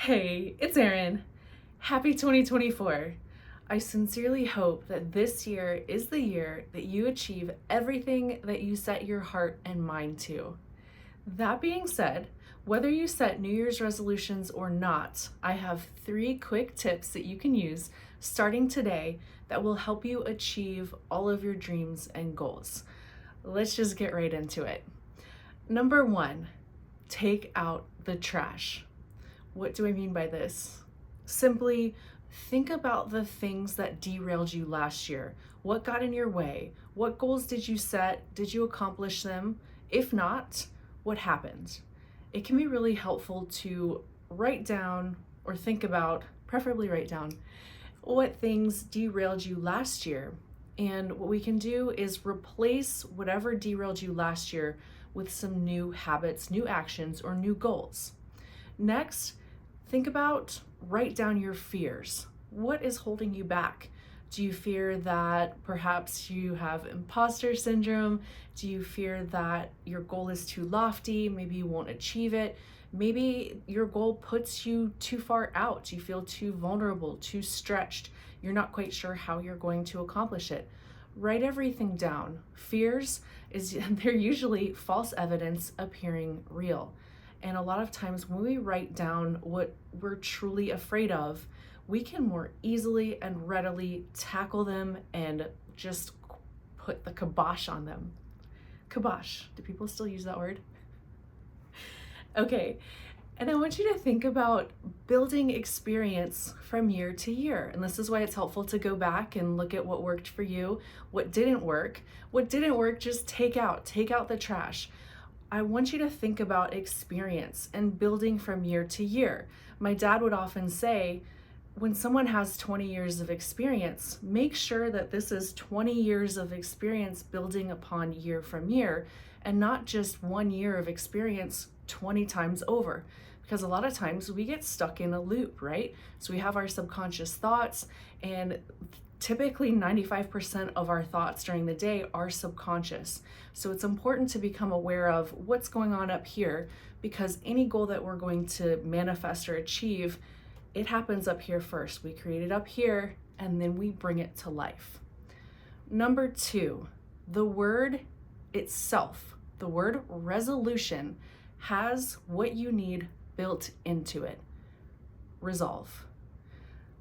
Hey, it's Erin. Happy 2024. I sincerely hope that this year is the year that you achieve everything that you set your heart and mind to. That being said, whether you set New Year's resolutions or not, I have 3 quick tips that you can use starting today that will help you achieve all of your dreams and goals. Let's just get right into it. Number 1, take out the trash. What do I mean by this? Simply think about the things that derailed you last year. What got in your way? What goals did you set? Did you accomplish them? If not, what happened? It can be really helpful to write down or think about, preferably write down, what things derailed you last year. And what we can do is replace whatever derailed you last year with some new habits, new actions, or new goals. Next, write down your fears. What is holding you back? Do you fear that perhaps you have imposter syndrome? Do you fear that your goal is too lofty? Maybe you won't achieve it. Maybe your goal puts you too far out. You feel too vulnerable, too stretched. You're not quite sure how you're going to accomplish it. Write everything down. Fears they're usually false evidence appearing real. And a lot of times when we write down what we're truly afraid of, we can more easily and readily tackle them and just put the kibosh on them. Kibosh. Do people still use that word? Okay. And I want you to think about building experience from year to year. And this is why it's helpful to go back and look at what worked for you, what didn't work. What didn't work, just take out the trash. I want you to think about experience and building from year to year. My dad would often say, when someone has 20 years of experience, make sure that this is 20 years of experience building upon year from year, and not just 1 year of experience 20 times over. Because a lot of times we get stuck in a loop, right? So we have our subconscious thoughts, and typically 95% of our thoughts during the day are subconscious. So it's important to become aware of what's going on up here, because any goal that we're going to manifest or achieve, it happens up here first. We create it up here and then we bring it to life. Number 2, the word itself, the word resolution, has what you need built into it: resolve.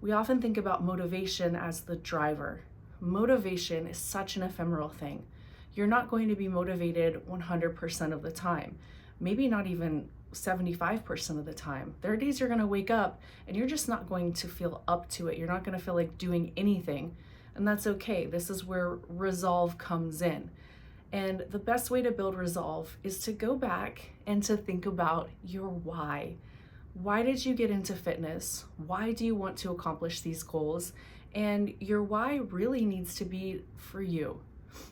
We often think about motivation as the driver. Motivation is such an ephemeral thing. You're not going to be motivated 100% of the time, maybe not even 75% of the time. There are days you're going to wake up and you're just not going to feel up to it. You're not going to feel like doing anything, and that's okay. This is where resolve comes in. And the best way to build resolve is to go back and to think about your why. Why did you get into fitness? Why do you want to accomplish these goals? And your why really needs to be for you.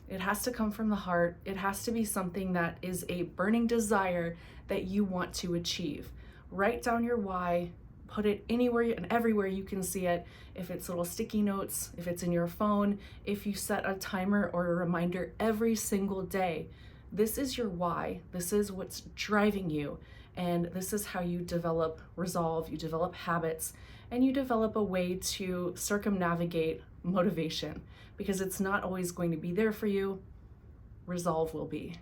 It has to come from the heart. It has to be something that is a burning desire that you want to achieve. Write down your why, put it anywhere and everywhere you can see it. If it's little sticky notes, if it's in your phone, if you set a timer or a reminder every single day, this is your why. This is what's driving you. And this is how you develop resolve, you develop habits, and you develop a way to circumnavigate motivation, because it's not always going to be there for you. Resolve will be.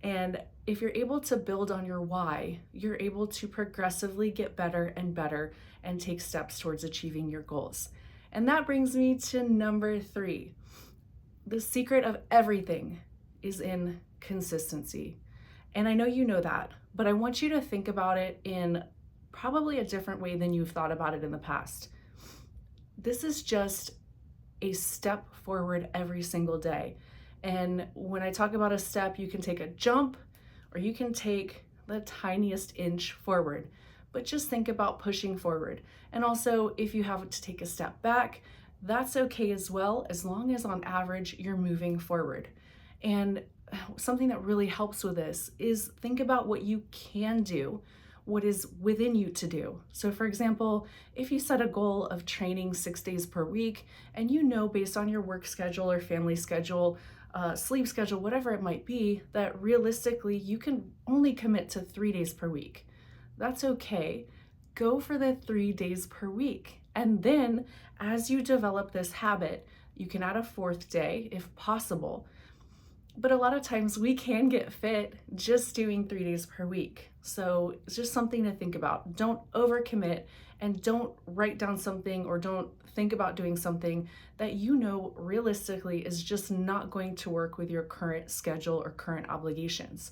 And if you're able to build on your why, you're able to progressively get better and better and take steps towards achieving your goals. And that brings me to number 3. The secret of everything is in consistency. And I know you know that, but I want you to think about it in probably a different way than you've thought about it in the past. This is just a step forward every single day. And when I talk about a step, you can take a jump or you can take the tiniest inch forward, but just think about pushing forward. And also, if you have to take a step back, that's okay as well, as long as on average you're moving forward. And something that really helps with this is think about what you can do, what is within you to do. So for example, if you set a goal of training 6 days per week, and you know based on your work schedule or family schedule, sleep schedule, whatever it might be, that realistically you can only commit to 3 days per week. That's okay. go for the 3 days per week. And then as you develop this habit, you can add a fourth day if possible. But a lot of times we can get fit just doing 3 days per week. So it's just something to think about. Don't overcommit and don't write down something or don't think about doing something that you know realistically is just not going to work with your current schedule or current obligations.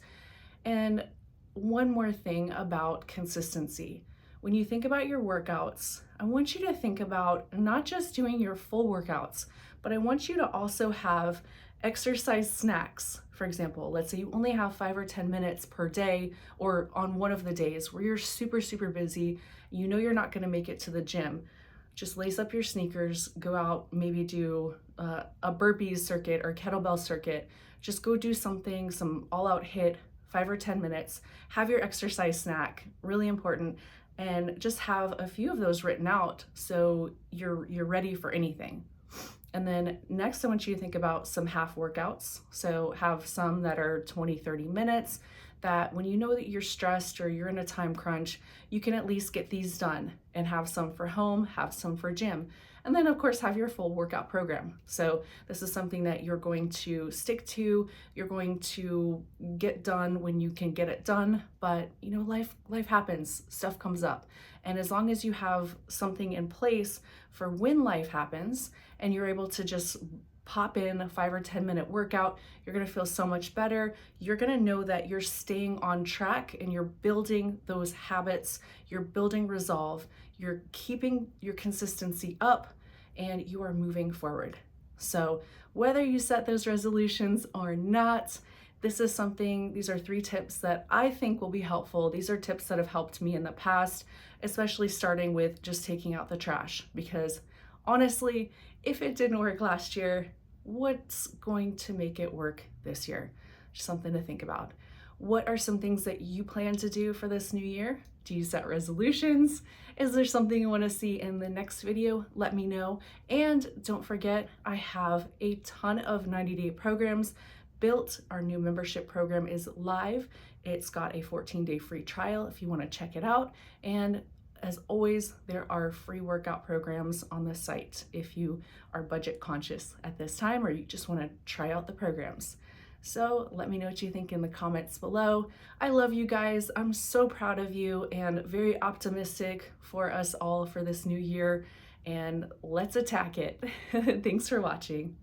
And one more thing about consistency. When you think about your workouts, I want you to think about not just doing your full workouts, but I want you to also have exercise snacks. For example, let's say you only have 5 or 10 minutes per day or on one of the days where you're super, super busy, you know you're not going to make it to the gym. Just lace up your sneakers, go out, maybe do a burpees circuit or kettlebell circuit. Just go do something, some all-out hit, 5 or 10 minutes. Have your exercise snack, really important, and just have a few of those written out so you're ready for anything. And then next, I want you to think about some half workouts. So have some that are 20, 30 minutes that when you know that you're stressed or you're in a time crunch, you can at least get these done and have some for home, have some for gym. And then of course, have your full workout program. So this is something that you're going to stick to, you're going to get done when you can get it done. But you know, life happens, stuff comes up. And as long as you have something in place for when life happens and you're able to just pop in a 5 or 10 minute workout, you're gonna feel so much better. You're gonna know that you're staying on track and you're building those habits, you're building resolve, you're keeping your consistency up, and you are moving forward. So whether you set those resolutions or not, these are 3 tips that I think will be helpful. These are tips that have helped me in the past, especially starting with just taking out the trash, because honestly, if it didn't work last year, what's going to make it work this year? Just something to think about. What are some things that you plan to do for this new year? Do you set resolutions? Is there something you want to see in the next video? Let me know. And don't forget, I have a ton of 90-day programs built. Our new membership program is live. It's got a 14-day free trial if you want to check it out. And as always, there are free workout programs on the site if you are budget conscious at this time or you just want to try out the programs. So let me know what you think in the comments below. I love you guys. I'm so proud of you and very optimistic for us all for this new year. And let's attack it. Thanks for watching.